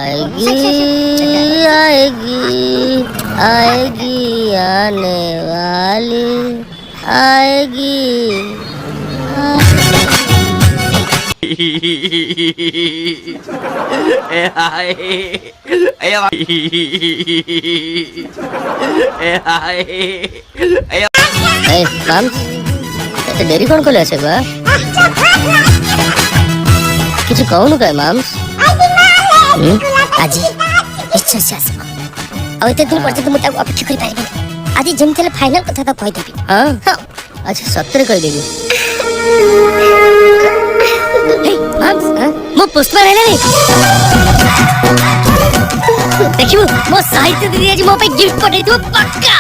आएगी आएगी आएगी आने वाली आएगी এতে দেরি কোন কলে আছে বা কিছু কওনো কাই মামস আজি নিশ্চয় সে আসব ଆଉ ଏତେ ଦିନ ପର୍ଯ୍ୟନ୍ତ ମୁଁ ତାକୁ ଅପେକ୍ଷା କରିପାରିବିନି ଆଜି ଯେମିତି ହେଲେ ଫାଇନାଲ କଥା ତାକୁ କହିଦେବି ହଁ ଆଚ୍ଛା ସତରେ କହିଦେବି ମୋ ପୁଷ୍ପା ରହିଲାନି ଦେଖିବୁ ମୋ ସାହିତ୍ୟ ଦିଦି ଆଜି ମୋ ପାଇଁ ଗିଫ୍ଟ ପଠେଇଥିବ ପକ୍କା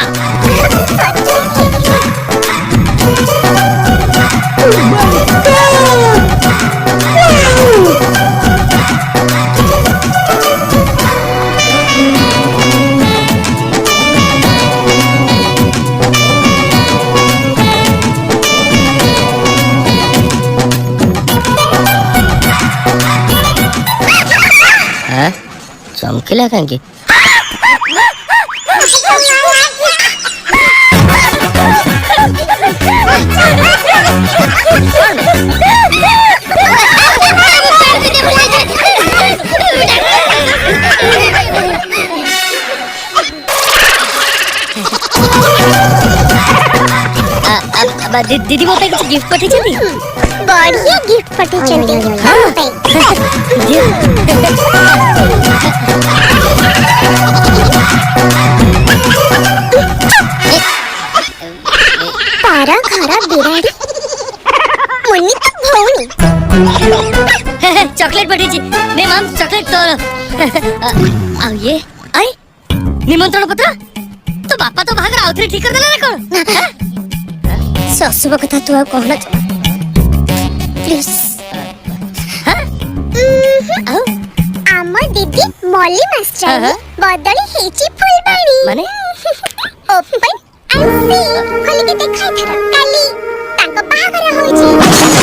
चमकीला कांकी दीदी मो पे कुछ गिफ्ट पठे चली बढ़िया गिफ्ट पठे चली तारा खारा बिराड़ी मुन्नी तो भौनी चॉकलेट पठे छी ने माम चॉकलेट तो आ ये आई निमंत्रण पत्र तो बापा तो भाग रहा उतरे ठीक कर देला रे कोन ससुब कथा तू आ कहना प्लीज आमर दीदी मॉली मास्टर बदली हेची फुलबाणी माने ओपन आई सी खोली के देखा थरा काली ताको बाहागर होईची